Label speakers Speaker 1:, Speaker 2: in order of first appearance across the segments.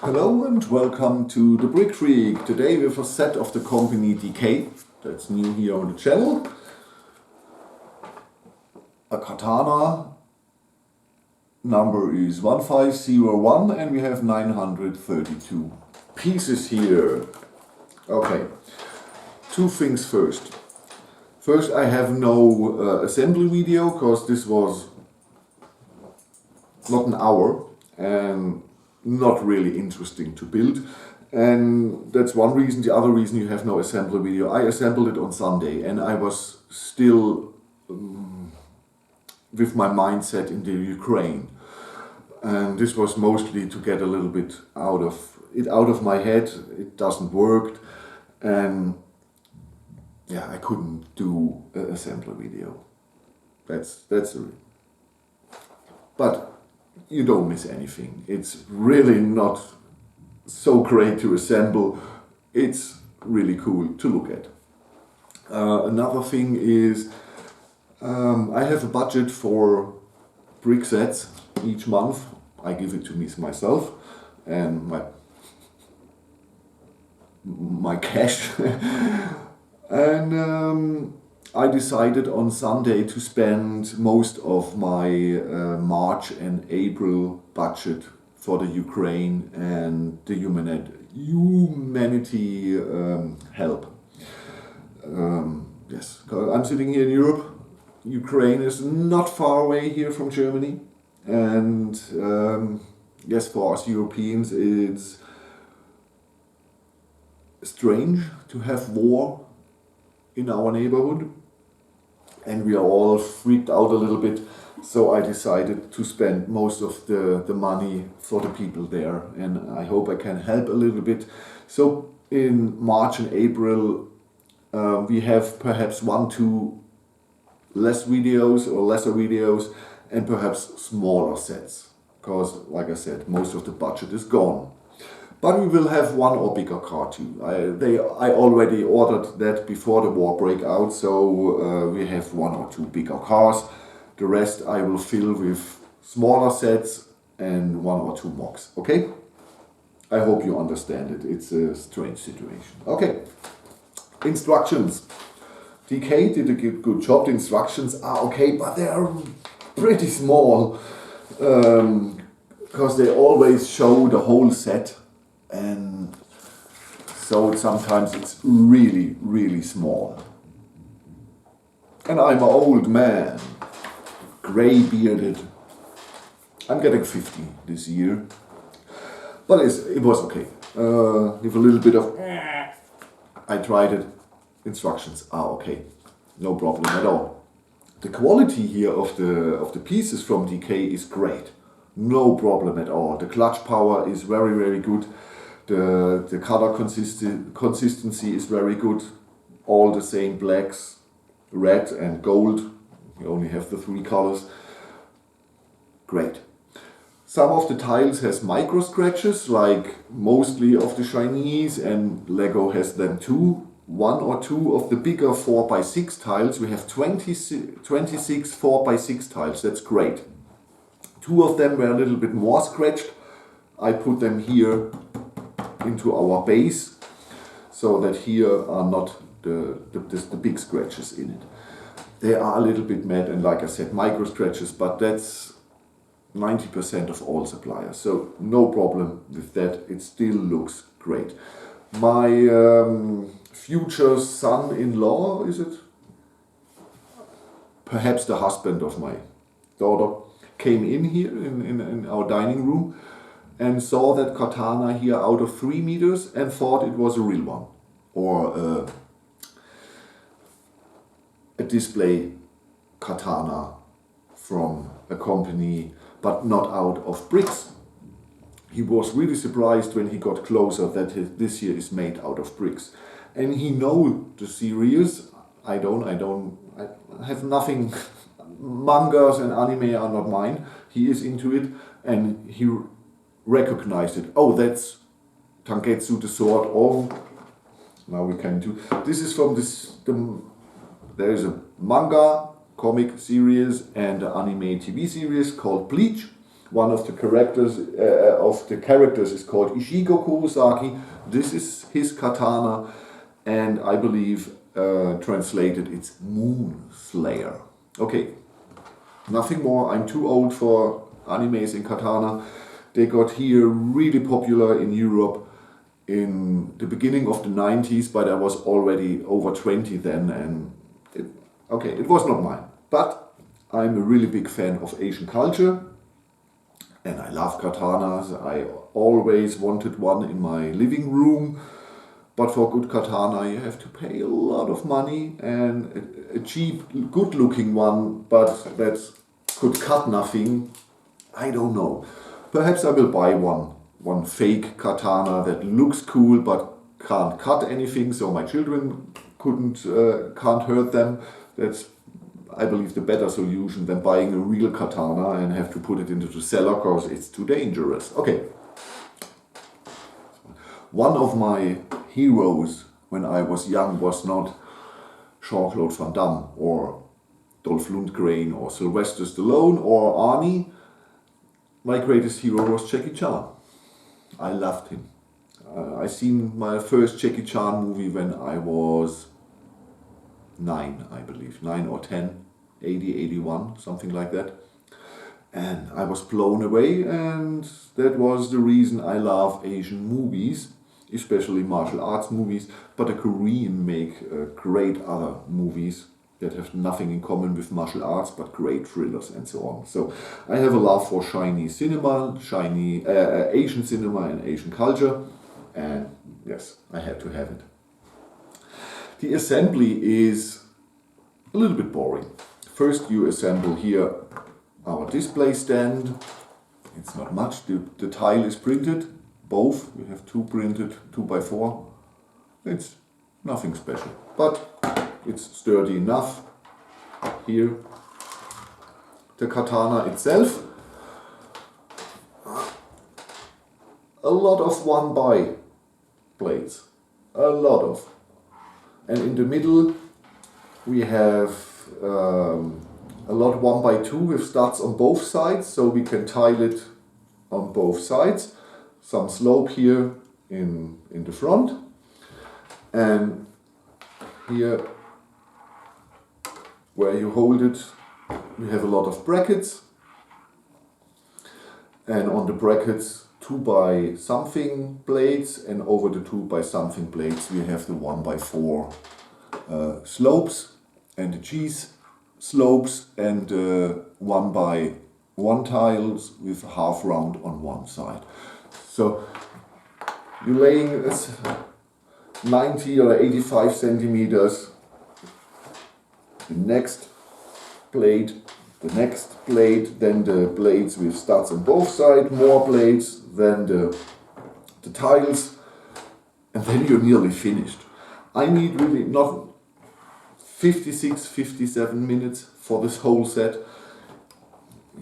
Speaker 1: Hello and welcome to the Brick Freak. Today with a set of the company DK, that's new here on the channel. A katana, number is 1501 and we have 932 pieces here. Okay, two things first. First, I have no assembly video because this was not an hour and not really interesting to build, and that's one reason. The other reason you have no assembly video, I assembled it on Sunday and I was still with my mindset in the Ukraine, and this was mostly to get a little bit out of my head. It doesn't work, and yeah, I couldn't do an assembly video. That's the reason. But you don't miss anything. It's really not so great to assemble. It's really cool to look at. Another thing is I have a budget for brick sets each month. I give it to myself and my cash. And I decided on Sunday to spend most of my March and April budget for the Ukraine and the humanity help. Yes, I'm sitting here in Europe. Ukraine is not far away here from Germany, and yes, for us Europeans it's strange to have war in our neighborhood. And we are all freaked out a little bit, so I decided to spend most of the money for the people there, and I hope I can help a little bit. So in March and April we have perhaps 1-2 lesser videos and perhaps smaller sets, because like I said, most of the budget is gone. But we will have one or bigger car too. I already ordered that before the war break out, so we have 1 or 2 bigger cars. The rest I will fill with smaller sets and 1 or 2 mocks. Okay? I hope you understand it. It's a strange situation. Okay. Instructions. DK did a good job. The instructions are okay, but they are pretty small, because they always show the whole set. And so sometimes it's really, really small. And I'm an old man, grey bearded. I'm getting 50 this year. But it was okay. With a little bit of I tried it. Instructions are okay. No problem at all. The quality here of the pieces from DK is great. No problem at all. The clutch power is very, very good. The color consistency is very good. All the same blacks, red and gold. We only have the 3 colors. Great. Some of the tiles has micro scratches, like mostly of the Chinese, and Lego has them too. 1 or 2 of the bigger 4x6 tiles. We have 26 4x6 tiles. That's great. 2 of them were a little bit more scratched. I put them here into our base, so that here are not the big scratches in it. They are a little bit matte and, like I said, micro scratches, but that's 90% of all suppliers, so no problem with that. It still looks great. My future son-in-law, is it? Perhaps the husband of my daughter, came in here in our dining room and saw that katana here out of 3 meters and thought it was a real one, or a display katana from a company, but not out of bricks. He was really surprised when he got closer that this here is made out of bricks, and he know the series. I have nothing. Mangas and anime are not mine. He is into it, and he recognized it. Oh, that's Zangetsu, the sword of. Now we can do. This is from there is a manga comic series and an anime TV series called Bleach. One of the characters is called Ishigo Kurosaki. This is his katana, and I believe translated it's Moon Slayer. Okay, nothing more. I'm too old for animes in katana. They got here really popular in Europe in the beginning of the 90s, but I was already over 20 then, and it was not mine. But I'm a really big fan of Asian culture, and I love katanas. I always wanted one in my living room, but for a good katana you have to pay a lot of money, and a cheap, good-looking one, but that could cut nothing, I don't know. Perhaps I will buy one fake katana that looks cool but can't cut anything, so my children can't hurt them. That's, I believe, the better solution than buying a real katana and have to put it into the cellar because it's too dangerous. Okay. One of my heroes when I was young was not Jean-Claude Van Damme or Dolph Lundgren or Sylvester Stallone or Arnie. My greatest hero was Jackie Chan. I loved him. I seen my first Jackie Chan movie when I was 9, I believe, 9 or 10, 80, 81, something like that. And I was blown away, and that was the reason I love Asian movies, especially martial arts movies, but the Korean make great other movies that have nothing in common with martial arts, but great thrillers and so on. So I have a love for Chinese cinema, Asian cinema and Asian culture, and yes, I had to have it. The assembly is a little bit boring. First you assemble here our display stand. It's not much, the tile is printed, both, we have two printed 2x4. It's nothing special, but it's sturdy enough. Here, the katana itself, a lot of 1x blades, a lot of. And in the middle we have a lot 1x2 with studs on both sides, so we can tile it on both sides. Some slope here in the front, and here where you hold it we have a lot of brackets, and on the brackets 2x something blades, and over the 2x something blades we have the 1x4 slopes and the cheese slopes, and 1x1 tiles with half round on one side. So you're laying 90 or 85 centimeters, the next blade, then the blades with studs on both sides, more blades, then the tiles, and then you're nearly finished. I need really not 56, 57 minutes for this whole set.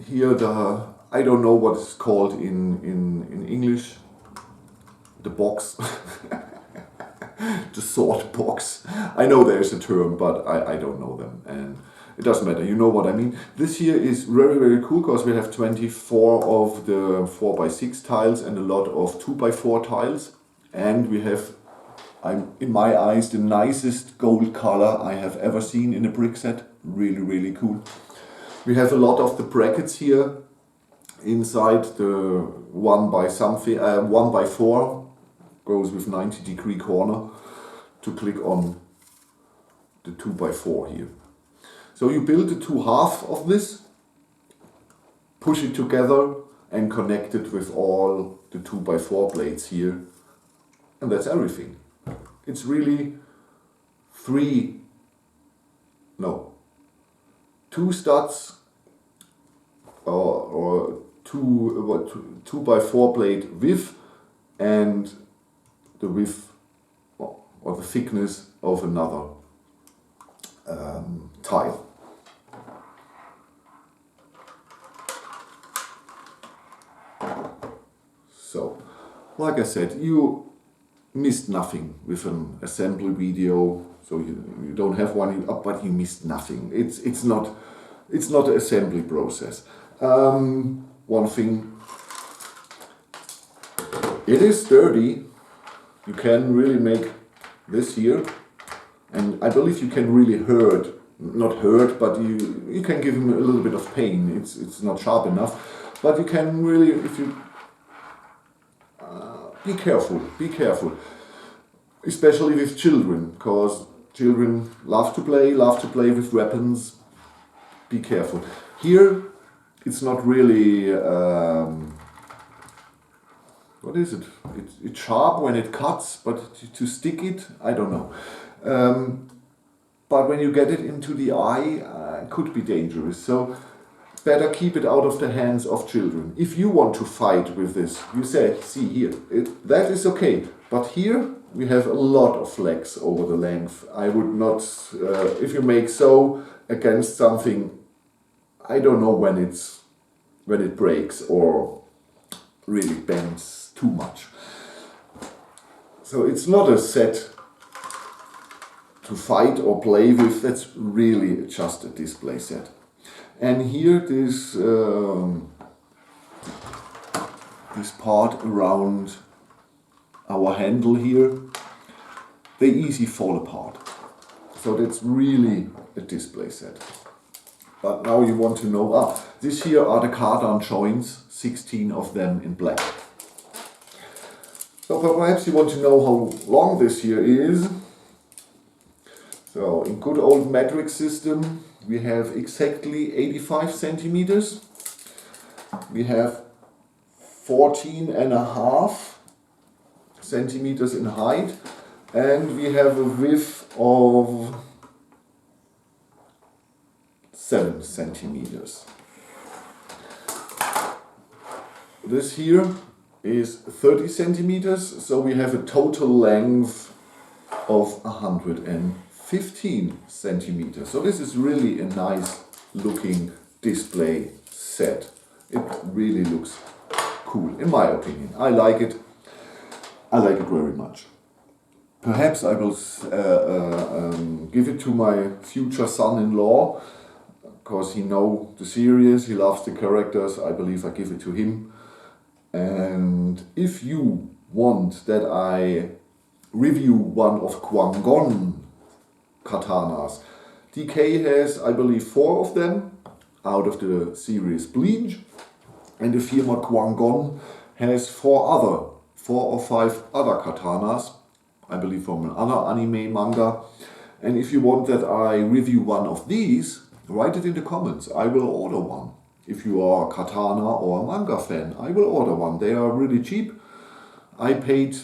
Speaker 1: Here I don't know what it's called in English, the box, the sword box. I know there's a term, but I don't know them, and it doesn't matter, you know what I mean. This here is very, very cool because we have 24 of the 4x6 tiles and a lot of 2x4 tiles, and we have, in my eyes, the nicest gold color I have ever seen in a brick set. Really, really cool. We have a lot of the brackets here inside. The 1x4 goes with 90-degree corner to click on the 2x4 here. So you build the two halves of this, push it together and connect it with all the 2x4 blades here, and that's everything. It's really two studs or 2x4 blade width and the width or the thickness of another tile. So, like I said, you missed nothing with an assembly video. So you don't have one, but you missed nothing. It's not an assembly process. one thing, it is sturdy. You can really make this here, and I believe you can really not hurt, but you can give him a little bit of pain. It's not sharp enough, but you can really, if you be careful, especially with children, because children love to play with weapons. Be careful. Here, it's not really, what is it? It's sharp when it cuts, but to stick it, I don't know. But when you get it into the eye, it could be dangerous. So better keep it out of the hands of children. If you want to fight with this, you say, see here, that is okay. But here we have a lot of flex over the length. I would not, if you make so against something, I don't know when it breaks or really bends too much. So it's not a set to fight or play with, that's really just a display set. And here this part around our handle here, they easy fall apart. So that's really a display set. But now you want to know, this here are the cardan joints, 16 of them in black. So perhaps you want to know how long this here is. So in good old metric system, we have exactly 85 centimeters. We have 14.5 centimeters in height, and we have a width of 7 centimeters. This here is 30 centimeters, so we have a total length of 115 centimeters. So this is really a nice looking display set. It really looks cool, in my opinion. I like it. I like it very much. Perhaps I will give it to my future son-in-law, because he knows the series, he loves the characters. I believe I give it to him. And if you want that I review one of Kwanggon katanas, DK has, I believe, 4 of them out of the series Bleach, and the firma Kwanggon has 4 or 5 other katanas, I believe from another anime manga. And if you want that I review one of these, write it in the comments. I will order one. If you are a katana or a manga fan, I will order one. They are really cheap. I paid,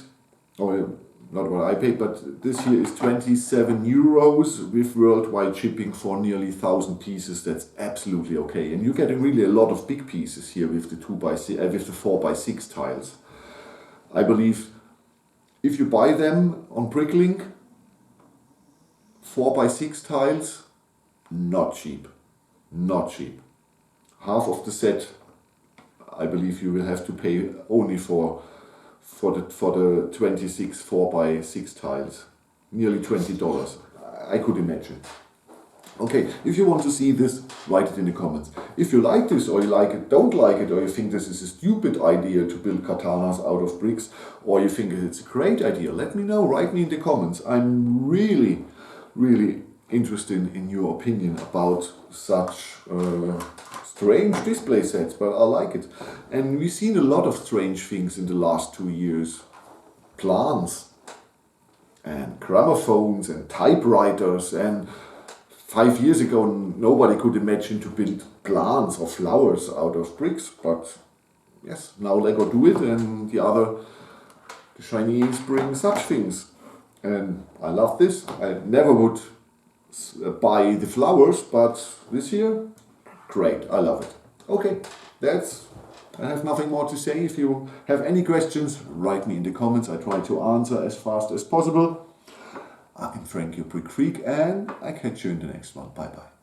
Speaker 1: or not what I paid, but this here is 27 euros with worldwide shipping for nearly 1,000 pieces. That's absolutely okay. And you're getting really a lot of big pieces here with the 2x6, with the 4x6 tiles. I believe if you buy them on Bricklink, 4x6 tiles, not cheap. Not cheap. Half of the set, I believe you will have to pay only for the 26 4x6 tiles. Nearly $20, I could imagine. Okay, if you want to see this, write it in the comments. If you like this, or you like it, don't like it, or you think this is a stupid idea to build katanas out of bricks, or you think it's a great idea, let me know, write me in the comments. I'm really, really interested in your opinion about such strange display sets, but I like it. And we've seen a lot of strange things in the last 2 years. Plants and gramophones and typewriters, and 5 years ago nobody could imagine to build plants or flowers out of bricks, but yes, now Lego do it, and the Chinese bring such things. And I love this. I never would buy the flowers, but this year, great, I love it. Okay, I have nothing more to say. If you have any questions, write me in the comments. I try to answer as fast as possible. I'm Frank, your Brick Freak, and I catch you in the next one. Bye bye.